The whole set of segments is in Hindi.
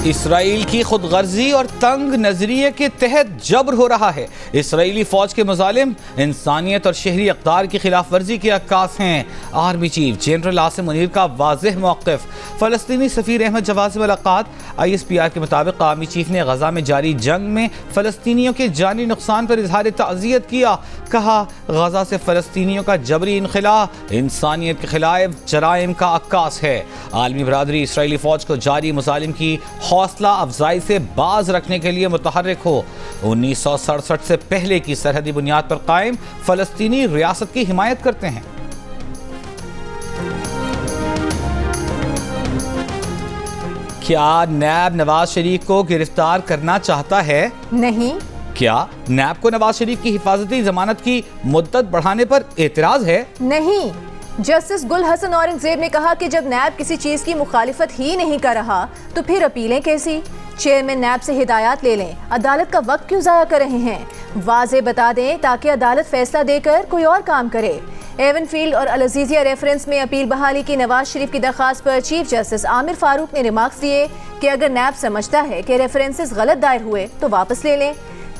इसराइल की खुदगर्जी और तंग नजरिए के तहत जबर हो रहा है। इसराइली फौज के मुजालिम इंसानियत और शहरी अक़दार की खिलाफ वर्जी के अक्कास हैं। Army chief general Asim Munir का वाज़ेह मौक़िफ़। फ़लस्तीनी सफ़ीर अहमद जवाद से मुलाकात। ISPR के मुताबिक आर्मी चीफ ने गजा में जारी जंग में फ़लस्तीनियों के जानी नुकसान पर इजहार ताज़ियत किया। कहा, गजा से फ़लस्तीनियों का जबरी इनखला इंसानियत के खिलाफ जराइम का अक्कास है। आलमी बरादरी इसराइली फ़ौज को जारी मुजालिम की हौसला अफजाई से बाज रखने के लिए मुतहर्रिक हो। 1967 से पहले की सरहदी बुनियाद पर कायम फ़लस्तीनी रियासत की हिमायत करते हैं। क्या नैब नवाज शरीफ को गिरफ्तार करना चाहता है? नहीं। क्या नैब को नवाज शरीफ की हिफाजती जमानत की मुद्दत बढ़ाने पर एतराज है? नहीं। जस्टिस गुल हसन औरंगजेब ने कहा कि जब नैब किसी चीज की मुखालिफत ही नहीं कर रहा तो फिर अपीलें कैसी? चेयरमैन नैब से हिदायत ले लें, अदालत का वक्त क्यों जाया कर रहे हैं? वाज़े बता दें ताकि अदालत फैसला देकर कोई और काम करे। एवनफील्ड और अल अजीजिया रेफरेंस में अपील बहाली की नवाज शरीफ की दरख्वास्त पर चीफ जस्टिस आमिर फारूक ने रिमार्क्स दिए कि अगर नैब समझता है कि रेफरेंसेस गलत दायर हुए तो वापस ले लें।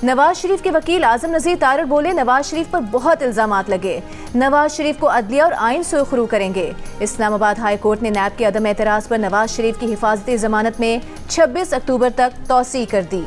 नवाज शरीफ के वकील आजम नज़ीर तारड़ बोले, नवाज शरीफ पर बहुत इल्जामात लगे, नवाज शरीफ को अदलिया और आइन सुरखरू करेंगे। इस्लामाबाद हाई कोर्ट ने नैब के अदम एतराज़ पर नवाज शरीफ की हिफाजती जमानत में 26 अक्टूबर तक तौसी कर दी।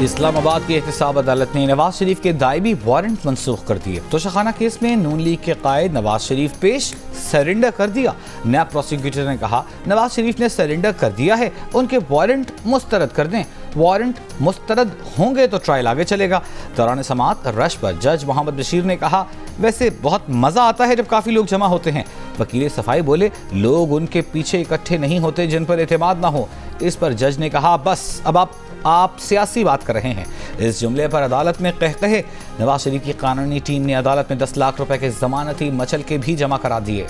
इस्लामाबाद की एहतसाब अदालत ने नवाज शरीफ के दायमी वारंट मनसूख कर दिए। तोशाखाना केस में नून लीग के कायद नवाज शरीफ पेश सरेंडर कर दिया। नैब प्रोसिक्यूटर ने कहा, नवाज शरीफ ने सरेंडर कर दिया है, उनके वारंट मुस्तरद कर दें। वारंट मुस्तरद होंगे तो ट्रायल आगे चलेगा। दौरान समाअत रश पर जज मोहम्मद बशीर ने कहा, वैसे बहुत मजा आता है जब काफी लोग जमा होते हैं। वकील सफाई बोले, लोग उनके पीछे इकट्ठे नहीं होते जिन पर एतमाद ना हो। इस पर जज ने कहा, बस अब आप सियासी बात कर रहे हैं। इस जुमले पर अदालत में कहकहे। नवाज शरीफ की कानूनी टीम ने अदालत में 10 लाख रुपए के जमानती मचल के भी जमा करा दिए।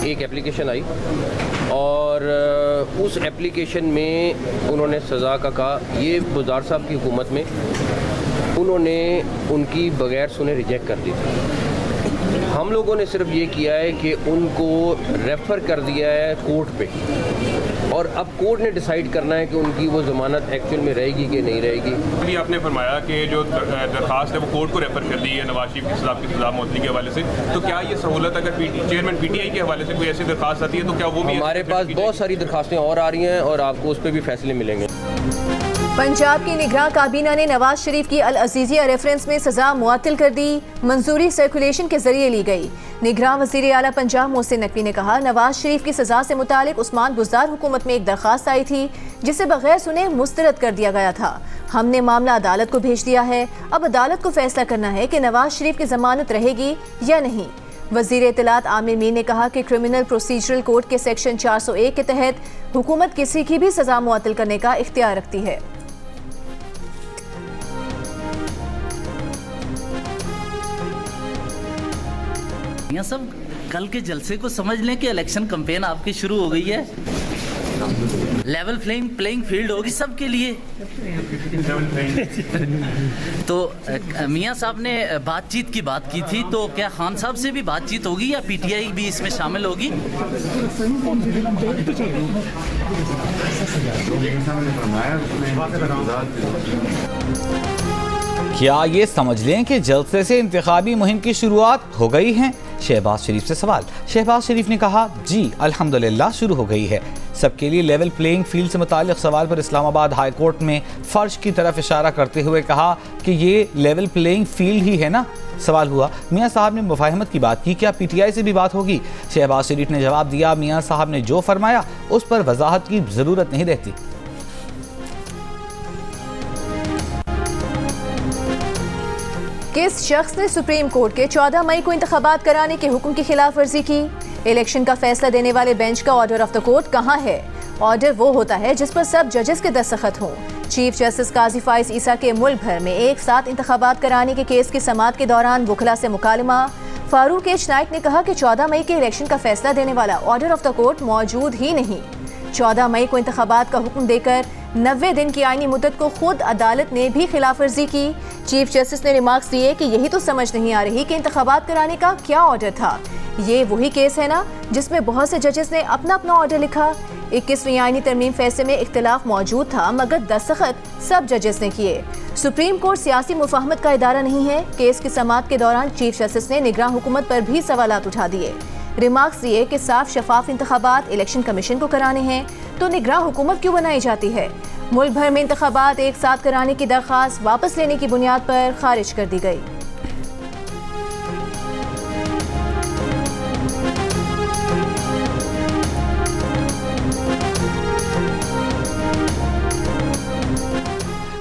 एक एप्लीकेशन आई और उस एप्लीकेशन में उन्होंने सज़ा का कहा। ये बुज़दार साहब की हुकूमत में उन्होंने उनकी बगैर सुने रिजेक्ट कर दी थी। हम लोगों ने सिर्फ ये किया है कि उनको रेफ़र कर दिया है कोर्ट पे, और अब कोर्ट ने डिसाइड करना है कि उनकी वो ज़मानत एक्चुअल में रहेगी कि नहीं रहेगी। अभी आपने फरमाया कि जो दरखास्त है वो कोर्ट को रेफ़र कर दी है नवाज शरीफ की सज़ा मौतली के हवाले से, तो क्या ये सहूलत अगर चेयरमैन PTI के हवाले से कोई ऐसी दरखास्त आती है तो क्या वो भी? हमारे पास बहुत सारी दरखास्तें और आ रही हैं और आपको उस पर भी फैसले मिलेंगे। पंजाब की निगरान काबीना ने नवाज शरीफ की अल अजीजिया रेफरेंस में सजा मुअत्तल कर दी। मंजूरी सर्कुलेशन के जरिए ली गई। निगरान वज़ीर आला पंजाब मोहसिन नकवी ने कहा, नवाज शरीफ की सजा से मुतालिक उस्मान बुज़दार हुकूमत में एक दरखास्त आई थी जिसे बगैर सुने मुस्तरद कर दिया गया था। हमने मामला अदालत को भेज दिया है। अब अदालत को फैसला करना है कि नवाज शरीफ की जमानत रहेगी या नहीं। वज़ीर इत्तलात आमिर मीर ने कहा कि क्रिमिनल प्रोसीजरल कोड के सेक्शन 401 के तहत हुकूमत किसी की भी सजा मुअत्तल करने का इख्तियार रखती है। यहाँ सब कल के जलसे को समझ लें कि इलेक्शन कैंपेन आपकी शुरू हो गई है। लेवल प्लेइंग फील्ड होगी सबके लिए। तो मियाँ साहब ने बातचीत की बात की थी, तो क्या खान साहब से भी बातचीत होगी या PTI भी इसमें शामिल होगी? क्या ये समझ लें कि जलसे से इंतखाबी मुहिम की शुरुआत हो गई है? शहबाज शरीफ से सवाल। शहबाज शरीफ ने कहा, जी अल्हम्दुलिल्लाह शुरू हो गई है। सबके लिए लेवल प्लेइंग फील्ड से मुताल्लिक सवाल पर इस्लामाबाद हाई कोर्ट में फर्श की तरफ इशारा करते हुए कहा कि ये लेवल प्लेइंग फील्ड ही है ना। सवाल हुआ, मियाँ साहब ने मुफाहमत की बात की, क्या PTI से भी बात होगी? शहबाज शरीफ ने जवाब दिया, मियाँ साहब ने जो फरमाया उस पर वजाहत की ज़रूरत नहीं रहती। किस शख्स ने सुप्रीम कोर्ट के 14 मई को इंतखाबात कराने के हुक्म की खिलाफ वर्जी की? इलेक्शन का फैसला देने वाले बेंच का ऑर्डर ऑफ द कोर्ट कहाँ है? ऑर्डर वो होता है जिस पर सब जजेस के दस्तखत हों। चीफ जस्टिस काजी फाइज ईसा के मुल्क भर में एक साथ इंतखाबात कराने के केस की समाअत के दौरान वकला से मुकालमा। फारूक एच नाइक ने कहा कि 14 मई के इलेक्शन का फैसला देने वाला ऑर्डर ऑफ द कोर्ट मौजूद ही नहीं। 14 मई को इंतखाबात का हुक्म देकर 90 दिन की आईनी मुद्दत को खुद अदालत ने भी खिलाफ वर्जी की। चीफ जस्टिस ने रिमार्क्स दिए कि यही तो समझ नहीं आ रही कि इंतखाबात कराने का क्या ऑर्डर था। ये वही केस है ना जिसमें बहुत से जजेस ने अपना अपना ऑर्डर लिखा। 21वीं आईनी तरमीम फैसले में इख्तिलाफ मौजूद था मगर दस्तखत सब जजेस ने किए। सुप्रीम कोर्ट सियासी मुफाहमत का इदारा नहीं है। केस की समाअत के दौरान चीफ जस्टिस ने निगरान हुकूमत पर भी सवालात उठा दिए। रिमार्क्स दिए कि साफ शफाफ इंतखाबात इलेक्शन कमीशन को कराने हैं तो निगरान हुकूमत क्यों बनाई जाती है। मुल्क भर में इंतखाबात एक साथ कराने की दरख्वास्त वापस लेने की बुनियाद पर खारिज कर दी गई।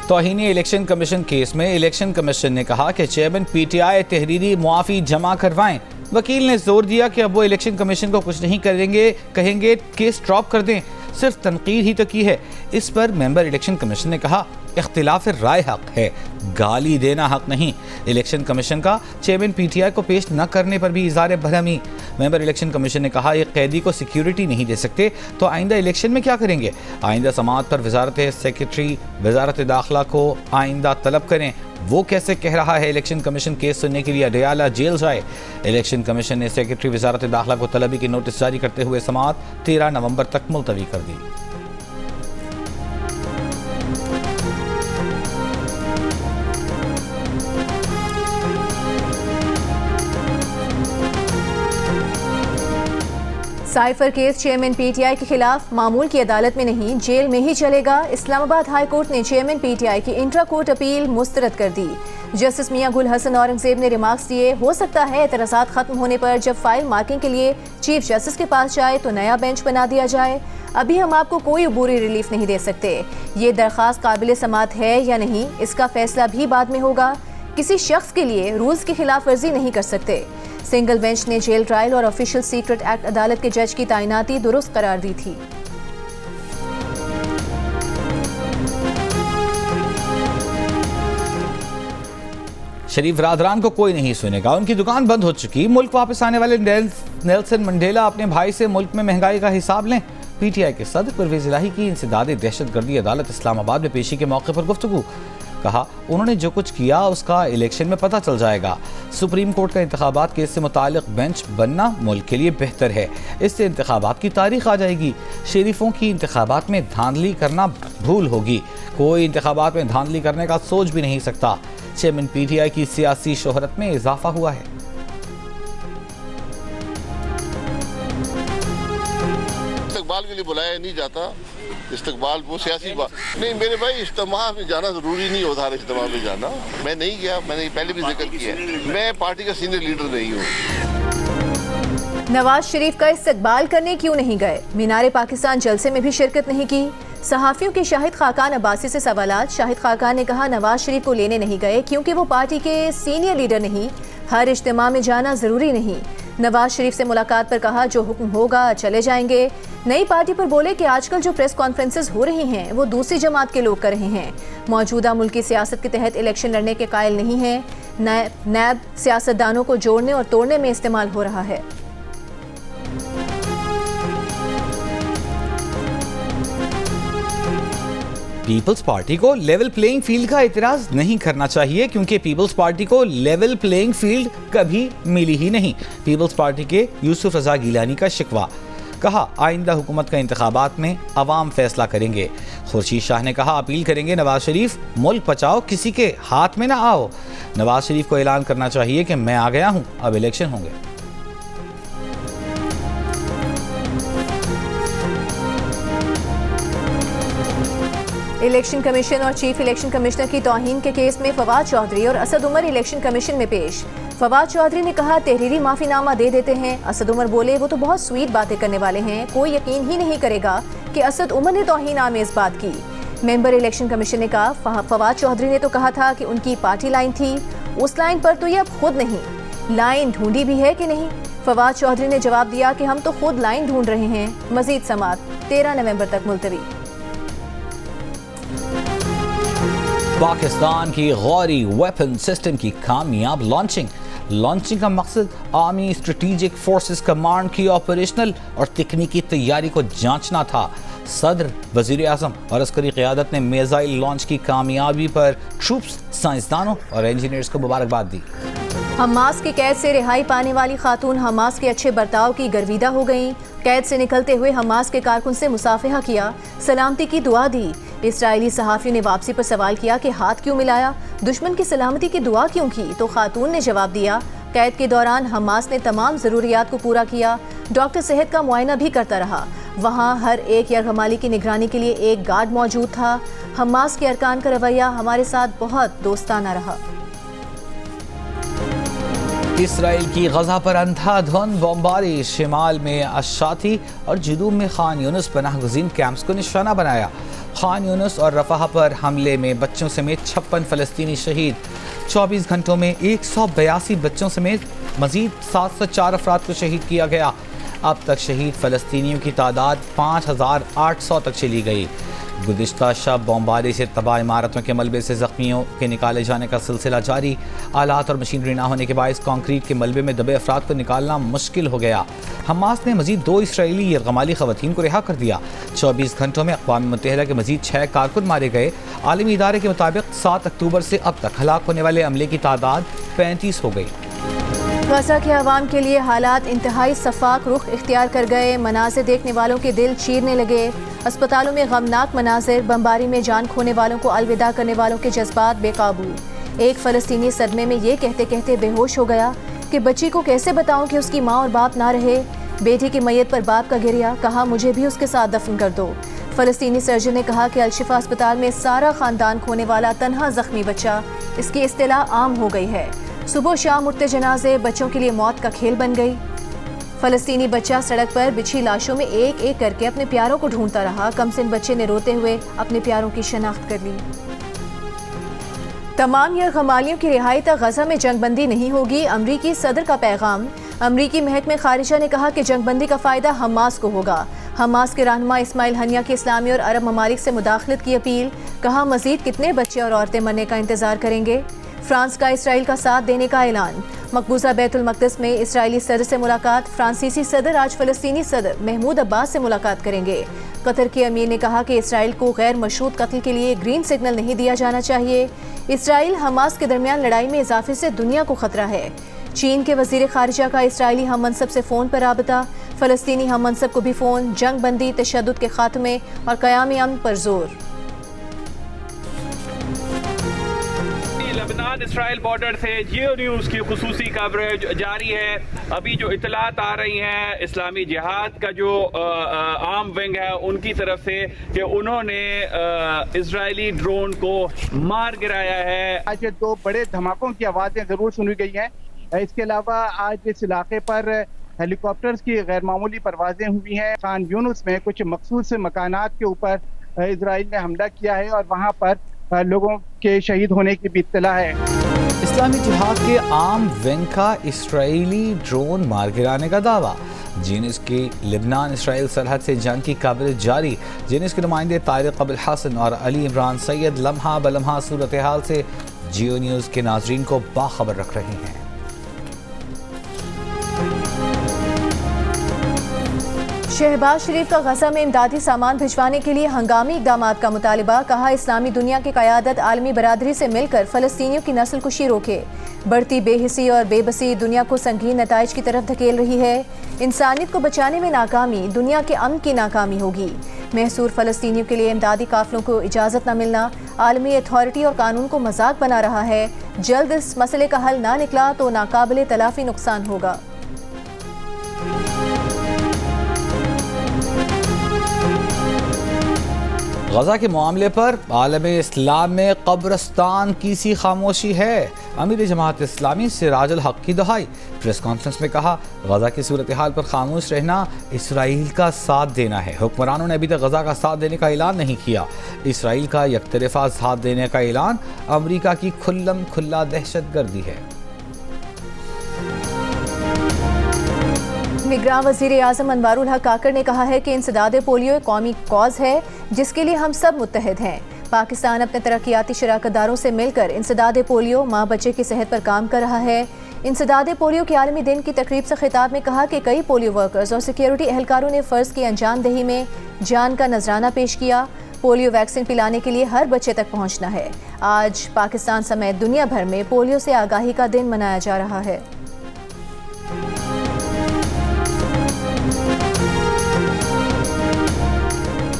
तौहीनी इलेक्शन कमीशन केस में इलेक्शन कमीशन ने कहा कि चेयरमैन पीटीआई तहरीरी मुआफी जमा करवाएं। वकील ने जोर दिया कि अब वो इलेक्शन कमीशन को कुछ नहीं करेंगे, कहेंगे केस ड्रॉप कर दें, सिर्फ तनकीद ही तो की है। इस पर मेंबर इलेक्शन कमीशन ने कहा इख्तिलाफ राय हक है, गाली देना हक नहीं। इलेक्शन कमीशन का चेयरमैन पीटीआई को पेश न करने पर भी इज़हार बरहमी। मेंबर इलेक्शन कमीशन ने कहा एक कैदी को सिक्योरिटी नहीं दे सकते तो आइंदा इलेक्शन में क्या करेंगे। आइंदा समाअत पर वजारत सेक्रेटरी वजारत दाखिला को आइंदा तलब करें। वो कैसे कह रहा है इलेक्शन कमीशन केस सुनने के लिए अडयाला जेल जाए। इलेक्शन कमीशन ने सेक्रेटरी वजारत दाखिला को तलबी की नोटिस जारी करते हुए समाअत 13 नवंबर तक मुलतवी कर दी। साइफर केस चेयरमैन पीटीआई के खिलाफ मामूल की अदालत में नहीं जेल में ही चलेगा। इस्लामाबाद हाई कोर्ट ने चेयरमैन पीटीआई की इंट्रा कोर्ट अपील मुस्तरद कर दी। जस्टिस मियां गुल हसन औरंगजेब ने रिमार्क्स दिए हो सकता है एतराज़ात खत्म होने पर जब फाइल मार्किंग के लिए चीफ जस्टिस के पास जाए तो नया बेंच बना दिया जाए। अभी हम आपको कोई अबूरी रिलीफ नहीं दे सकते। ये दरख्वास्त काबिल समाअत है या नहीं इसका फैसला भी बाद में होगा। किसी शख्स के लिए रूल्स की खिलाफ वर्जी नहीं कर सकते। सिंगल बेंच ने जेल ट्रायल और ऑफिशियल सीक्रेट एक्ट अदालत के जज की तैनाती दुरुस्त करार दी थी। शरीफ बरादरान को कोई नहीं सुनेगा, उनकी दुकान बंद हो चुकी। मुल्क वापस आने वाले नेल्सन मंडेला अपने भाई से मुल्क में महंगाई का हिसाब लें। पीटीआई के सदर परवेज इलाही की इंसदाद दहशतगर्दी अदालत इस्लामाबाद में पेशी के मौके पर गुफ्तगू। कहा उन्होंने जो कुछ किया उसका इलेक्शन में पता चल जाएगा। सुप्रीम कोर्ट का इंतखाबात केस से मुतालिक बेंच बनना मुल्क के लिए बेहतर है, इससे इंतखाबात की तारीख आ जाएगी। शरीफों की इंतखाबात में धांधली करना भूल होगी, कोई इंतखाबात में धांधली करने का सोच भी नहीं सकता। चेयरमैन पीटीआई की सियासी शोहरत में इजाफा हुआ है। इस्तकबाल के लिए बुलाया नहीं जाता, इस्तकबाल वो सियासी बात नहीं। मेरे भाई इज्तिमा में जाना जरूरी नहीं होता, इज्तिमा में जाना मैं नहीं गया, मैंने पहले भी जिक्र किया है, मैं पार्टी का सीनियर लीडर नहीं हूँ। नवाज शरीफ का इस्तकबाल करने क्यों नहीं गए। मीनारे पाकिस्तान जलसे में भी शिरकत नहीं की। सहाफियों के शाहिद खाकान अब्बासी से सवालात। शाहिद खाकान ने कहा नवाज शरीफ को लेने नहीं गए क्योंकि वो पार्टी के सीनियर लीडर नहीं, हर इज्तिमा में जाना जरूरी नहीं। नवाज शरीफ से मुलाकात पर कहा जो हुक्म होगा चले जाएंगे। नई पार्टी पर बोले कि आजकल जो प्रेस कॉन्फ्रेंसेस हो रही हैं वो दूसरी जमात के लोग कर रहे हैं। मौजूदा मुल्की सियासत के तहत इलेक्शन लड़ने के कायल नहीं है। नैब सियासतदानों को जोड़ने और तोड़ने में इस्तेमाल हो रहा है। पीपल्स पार्टी को लेवल प्लेइंग फील्ड का इतराज नहीं करना चाहिए क्योंकि पीपल्स पार्टी को लेवल प्लेइंग फील्ड कभी मिली ही नहीं। पीपल्स पार्टी के यूसुफ रजा गिलानी का शिकवा। कहा आइंदा हुकूमत का इंतखाबात में अवाम फैसला करेंगे। खुर्शीद शाह ने कहा अपील करेंगे नवाज शरीफ मुल्क बचाओ, किसी के हाथ में ना आओ। नवाज शरीफ को ऐलान करना चाहिए कि मैं आ गया हूं, अब इलेक्शन होंगे। इलेक्शन कमीशन और चीफ इलेक्शन कमिश्नर की तौहीन के केस में फवाद चौधरी और असद उमर इलेक्शन कमीशन में पेश। फवाद चौधरी ने कहा तहरीरी माफीनामा दे देते हैं। असद उमर बोले वो तो बहुत स्वीट बातें करने वाले हैं, कोई यकीन ही नहीं करेगा कि असद उमर ने तौहीन आमेज बात की। मेंबर इलेक्शन कमीशन ने कहा फवाद चौधरी ने तो कहा था कि उनकी पार्टी लाइन थी, उस लाइन पर तो ये अब खुद नहीं, लाइन ढूंढी भी है कि नहीं। फवाद चौधरी ने जवाब दिया कि हम तो खुद लाइन ढूंढ रहे हैं। मजीद समाअत 13 नवंबर तक मुलतवी। पाकिस्तान की गौरी वेपन सिस्टम की कामयाब लॉन्चिंग का मकसद आर्मी स्ट्रेटेजिक फोर्सेस कमांड की ऑपरेशनल और तकनीकी तैयारी को जांचना था। सदर, वजीर आज़म और अस्करी क़यादत ने मिसाइल लॉन्च की कामयाबी पर ट्रूप्स, साइंसदानों और इंजीनियर्स को मुबारकबाद दी। हमास की कैद से रिहाई पाने वाली खातून हमास के अच्छे बर्ताव की गर्विदा हो गईं। कैद से निकलते हुए हमास के कारकुन से मुसाफिहा किया, सलामती की दुआ दी। इस्राएली सहाफ़ी ने वापसी पर सवाल किया कि हाथ क्यों मिलाया, दुश्मन की सलामती की दुआ क्यों की, तो खातून ने जवाब दिया, कैद के दौरान हमास ने तमाम ज़रूरियात को पूरा किया। डॉक्टर सेहत का मुआयना भी करता रहा। वहाँ हर एक यरगमाली की निगरानी के लिए एक गार्ड मौजूद था। हमास के अरकान का रवैया हमारे साथ बहुत दोस्ताना रहा। इसराइल की गजा पर अंधाधुंध बमबारी, शिमाल में अशाती और जुनूब में खान यूनुस पनाहगज़ीन कैंप्स को निशाना बनाया। खान यूनुस और रफ़ाह पर हमले में बच्चों समेत 56 फ़लस्तीनी शहीद। 24 घंटों में 182 बच्चों समेत मज़ीद 704 अफराद को शहीद किया गया। अब तक शहीद फ़लस्तीनियों की तादाद 5800 तक चली गई। गुज़िश्ता शब बमबारी से तबाह इमारतों के मलबे से ज़ख्मियों के निकाले जाने का सिलसिला जारी। आलात और मशीनरी ना होने के बायस कंक्रीट के मलबे में दबे अफराद को निकालना मुश्किल हो गया। हमास ने मज़ीद 2 इसराइली यरगमाली ख़वातीन को रिहा कर दिया। 24 घंटों में अक़वाम मुत्तहिदा के मज़ीद 6 कारकुन मारे गए। आलमी इदारे के मुताबिक 7 अक्टूबर से अब तक हलाक होने वाले अमले की तादाद 35 हो गई। गजा के अवाम के लिए हालात इंतहाई सफाक रुख इख्तियार कर गए। मनाज़िर देखने वालों के दिल चीरने लगे। अस्पतालों में गमनाक मनाज़िर, बमबारी में जान खोने वालों को अलविदा करने वालों के जज्बात बेकाबू। एक फ़लस्तीनी सदमे में ये कहते कहते बेहोश हो गया कि बच्ची को कैसे बताऊं कि उसकी माँ और बाप ना रहे। बेटी की मैयत पर बाप का गिरिया, कहा मुझे भी उसके साथ दफन कर दो। फ़लस्तीनी सर्जन ने कहा कि अल-शिफा अस्पताल में सारा ख़ानदान खोने वाला तन्हा ज़ख्मी बच्चा, इसकी इस्तिलाह आम हो गई है। सुबह शाम उठते जनाजे बच्चों के लिए मौत का खेल बन गई। फ़लस्तीनी बच्चा सड़क पर बिछी लाशों में एक एक करके अपने प्यारों को ढूंढता रहा। कमसिन बच्चे ने रोते हुए अपने प्यारों की शनाख्त कर ली। तमाम यरगमालियों की रिहाई तक गजा में जंगबंदी नहीं होगी, अमरीकी सदर का पैगाम। अमरीकी महकमे खारिजा ने कहा कि जंगबंदी का फ़ायदा हमास को होगा। हमास के रहनुमा इस्माइल हनिया की इस्लामी और अरब ममालिक से मुदाखलत की अपील। कहा मज़ीद कितने बच्चे और औरतें मरने का इंतज़ार करेंगे। फ्रांस का इसराइल का साथ देने का ऐलान। मकबूजा बैतुल मक़दस में इसराइली सदर से मुलाकात। फ्रांसीसी सदर आज फ़लस्तीनी सदर महमूद अब्बास से मुलाकात करेंगे। कतर के अमीर ने कहा कि इसराइल को गैर मशरूत कत्ल के लिए ग्रीन सिग्नल नहीं दिया जाना चाहिए। इसराइल हमास के दरमियान लड़ाई में इजाफे से दुनिया को खतरा है। चीन के वज़ीर ख़ारिजा का इसराइली हम मनसब से फ़ोन पर राबता। फ़लस्तीनी हम मनसब को भी फ़ोन। जंग बंदी, तशद्दुद के खात्मे और क़याम अमन पर जोर। लबनान इसराइल बॉर्डर से जियो न्यूज़ की खुसूसी कवरेज जारी है। अभी जो इतलात आ रही हैं इस्लामी जिहाद का जो आम विंग है उनकी तरफ से कि उन्होंने इजरायली ड्रोन को मार गिराया है। आज 2 बड़े धमाकों की आवाज़ें ज़रूर सुनी गई हैं। इसके अलावा आज इस इलाके पर हेलीकॉप्टर्स की गैर मामूली परवाजें हुई हैं। खान यूनुस में कुछ मखसूस मकानात के ऊपर इजराइल ने हमला किया है और वहाँ पर लोगों के शहीद होने की भी इत्तला है। इस्लामी जिहाद के आम विंग का इसराइली ड्रोन मार गिराने का दावा। जीनिस की लेबनान इसराइल सरहद से जंग की कवरेज जारी। जीनिस के नुमाइंदे तारिक अबुल हसन और अली इमरान सैयद लम्हा बलम्हा सूरत हाल से जियो न्यूज़ के नाजरीन को बाखबर रख रहे हैं। शहबाज शरीफ का गजा में इमदादी सामान भिजवाने के लिए हंगामी इक़दामात का मुतालिबा। कहा इस्लामी दुनिया की क़यादत आलमी बरादरी से मिलकर फ़लस्तीनियों की नस्ल कुशी रोके। बढ़ती बेहिसी और बेबसी दुनिया को संगीन नताइज की तरफ धकेल रही है। इंसानियत को बचाने में नाकामी दुनिया के अमन की नाकामी होगी। महसूर फ़लस्तीनियों के लिए इमदादी काफ़िलों को इजाज़त न मिलना आलमी अथॉरिटी और कानून को मजाक बना रहा है। जल्द इस मसले का हल ना निकला तो नाकाबिले तलाफ़ी नुकसान होगा। गजा के मामले पर आलम इस्लाम में कब्रस्तान की सी खामोशी है। अमीर जमात इस्लामी सिराज अल हक की दुहाई। प्रेस कॉन्फ्रेंस में कहा गजा की सूरत हाल पर खामोश रहना इसराइल का साथ देना है। हुक्मरानों ने अभी तक गजा का साथ देने का ऐलान नहीं किया। इसराइल का यकतरफा साथ देने का ऐलान अमरीका की खुल्लम खुल्ला दहशतगर्दी है। निगरान वज़ीर आज़म अनवारुल हक काकर ने कहा है कि इंसदाद पोलियो एक कौमी कॉज है जिसके लिए हम सब मुत्तहिद हैं। पाकिस्तान अपने तरक्याती शराकतदारों से मिलकर इंसदाद पोलियो माँ बच्चे की सेहत पर काम कर रहा है। इंसदादे पोलियो के आलमी दिन की तकरीब से खिताब में कहा कि कई पोलियो वर्कर्स और सिक्योरिटी एहलकारों ने फ़र्ज़ की अंजामदही में जान का नजराना पेश किया। पोलियो वैक्सीन पिलाने के लिए हर बच्चे तक पहुंचना है। आज पाकिस्तान समेत दुनिया भर में पोलियो से आगाही का दिन मनाया जा रहा है।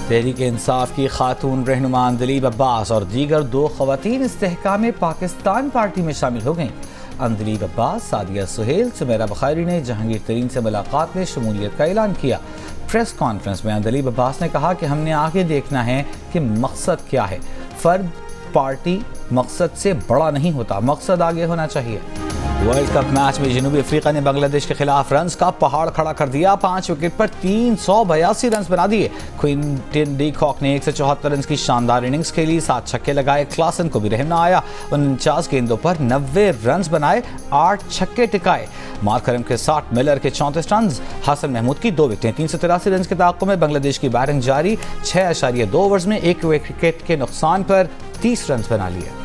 तहरीक इंसाफ की खातून रहनुमा अंदलीब अब्बास और दीगर 2 खवातीन इस्तेहकाम पाकिस्तान पार्टी में शामिल हो गईं। अंदलीब अब्बास, सादिया सुहेल, सुमेरा बुखारी ने जहांगीर तरीन से मुलाकात में शमूलियत का ऐलान किया। प्रेस कॉन्फ्रेंस में अंदलीब अब्बास ने कहा कि हमने आगे देखना है कि मकसद क्या है। फर्द, पार्टी मकसद से बड़ा नहीं होता, मकसद आगे होना चाहिए। वर्ल्ड कप मैच में जनूबी अफ्रीका ने बांग्लादेश के खिलाफ रन्स का पहाड़ खड़ा कर दिया। 5 विकेट पर 382 रन बना दिए। क्विंटन डी कॉक ने 174 रन की शानदार इनिंग्स खेली, 7 छक्के लगाए। क्लासन को भी रहम न आया, 49 गेंदों पर 90 रन बनाए, 8 छक्के टिकाए। मार्करम के 60, मिलर के 34 रन, हसन महमूद की 2 विकेटें। 383 रन के तवक्को में बांग्लादेश की बैटिंग जारी। 6.2 ओवर्स में 1 विकेट के नुकसान पर 30 रन बना लिए।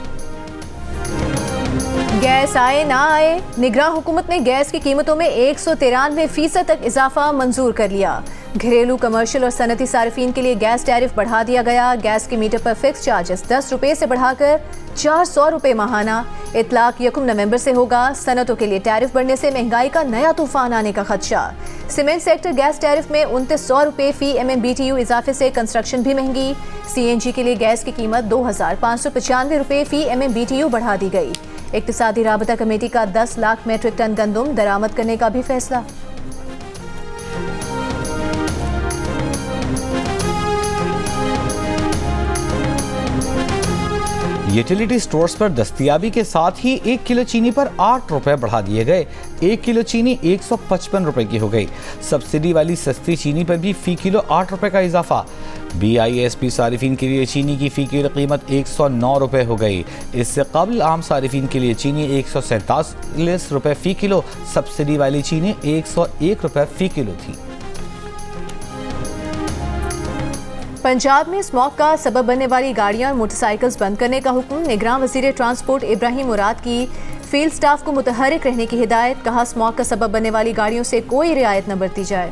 गैस आए ना आए, निगरान हुकूमत ने गैस की कीमतों में 193% तक इजाफा मंजूर कर लिया। घरेलू, कमर्शियल और सनती सार्फिन के लिए गैस टैरिफ बढ़ा दिया गया। गैस के मीटर पर फिक्स चार्जेस 10 रुपये से बढ़ाकर 400 रुपये माहाना। इतलाक 1 नवंबर से होगा। सनतों के लिए टैरिफ बढ़ने से महंगाई का नया तूफान आने का खदशा। सीमेंट सेक्टर गैस टैरिफ में 2900 रुपये फी MMBTU इजाफे से कंस्ट्रक्शन भी महंगी। CNG के लिए गैस की कीमत 2595 रुपये फी MMBTU बढ़ा दी गई। इक्तिसादी राबता कमेटी का 10 लाख मेट्रिक टन गंदम दरामद करने का भी फैसला। यूटिलिटी स्टोर्स पर दस्तयाबी के साथ ही 1 किलो चीनी पर 8 रुपए बढ़ा दिए गए। 1 किलो चीनी 155 रुपए की हो गई। सब्सिडी वाली सस्ती चीनी पर भी फी किलो 8 रुपए का इजाफा। BISP सारिफिन के लिए चीनी की फी किलो कीमत 109 रुपए हो गई। इससे कबल आम सारिफिन के लिए चीनी 147 रुपए फी किलो, सब्सिडी वाली चीनी 101 रुपए फी किलो थी। पंजाब में स्मॉग का सबब बनने वाली गाड़ियां और मोटरसाइकिल्स बंद करने का हुक्म। निगरान वज़ीर ट्रांसपोर्ट इब्राहिम मुराद की फील्ड स्टाफ को मुतहरिक रहने की हिदायत। कहा, स्मॉग का सबब बनने वाली गाड़ियों से कोई रियायत न बरती जाए।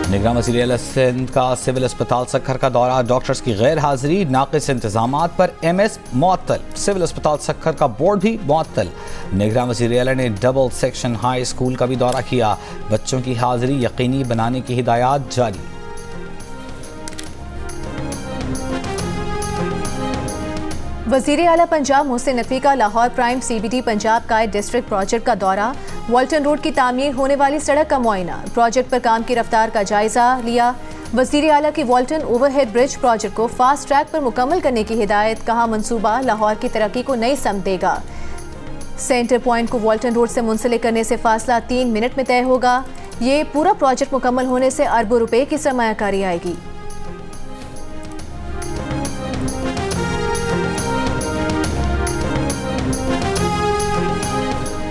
निगरान वज़ीर आला सिंध का सिविल अस्पताल सक्खर का दौरा। डॉक्टर्स की गैर हाजिरी, नाक़िस इंतजामात पर MS मुअत्तल। सिविल अस्पताल सक्खर का बोर्ड भी मुअत्तल। निगरान वज़ीर आला ने डबल सेक्शन हाई स्कूल का भी दौरा किया। बच्चों की हाजिरी यकीनी बनाने की हिदायत जारी। वज़ीर आला पंजाब मोहसिन नकवी का लाहौर प्राइम CBD पंजाब का डिस्ट्रिक्ट प्रोजेक्ट का दौरा। वॉल्टन रोड की तामीर होने वाली सड़क का मुआयना। प्रोजेक्ट पर काम की रफ्तार का जायजा लिया। वज़ीर आला की वॉल्टन ओवरहेड ब्रिज प्रोजेक्ट को फास्ट ट्रैक पर मुकम्मल करने की हिदायत। कहा, मंसूबा लाहौर की तरक्की को नई समत देगा। सेंटर पॉइंट को वॉल्टन रोड से मुंसलिक करने से फासला 3 मिनट में तय होगा। ये पूरा प्रोजेक्ट मुकम्मल होने से अरबों रुपए की सरमायाकारी आएगी।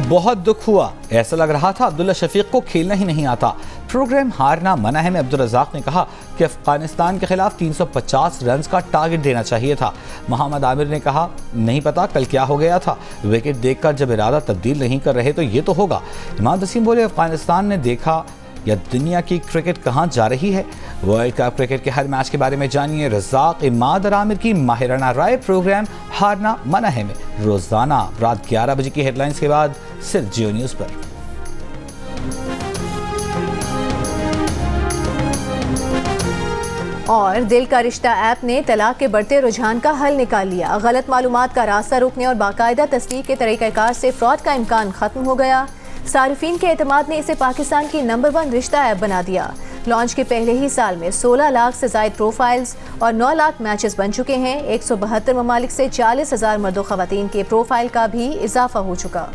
बहुत दुख हुआ, ऐसा लग रहा था अब्दुल्ला शफीक को खेलना ही नहीं आता। प्रोग्राम हारना मना है में अब्दुल रज़ाक ने कहा कि अफगानिस्तान के खिलाफ 350 रन का टारगेट देना चाहिए था। मोहम्मद आमिर ने कहा, नहीं पता कल क्या हो गया था, विकेट देखकर जब इरादा तब्दील नहीं कर रहे तो ये तो होगा। इमाद वसीम बोले, अफगानिस्तान ने देखा या दुनिया की क्रिकेट कहाँ जा रही है। वर्ल्ड कप क्रिकेट के हर मैच के बारे में जानिए रज़ाक, इमाद और आमिर की माहिराना राय। प्रोग्राम हारना मना है में रोजाना रात 11 बजे की हेडलाइंस के बाद सिर्फ जियो न्यूज़ पर। और दिल का रिश्ता ऐप ने तलाक के बढ़ते रुझान का हल निकाल लिया। गलत मालूमात का रास्ता रोकने और बाकायदा तस्दीक के तरीक़ाकार से फ्रॉड का इम्कान खत्म हो गया। सारिफीन के एतमाद ने इसे पाकिस्तान की नंबर 1 रिश्ता ऐप बना दिया। लॉन्च के पहले ही साल में 16 लाख से ज़ायद प्रोफाइल्स और 9 लाख मैचेस बन चुके हैं। 172 ममालिक से 40,000 मर्दो ख़वातीन के प्रोफाइल का भी इजाफा हो चुका।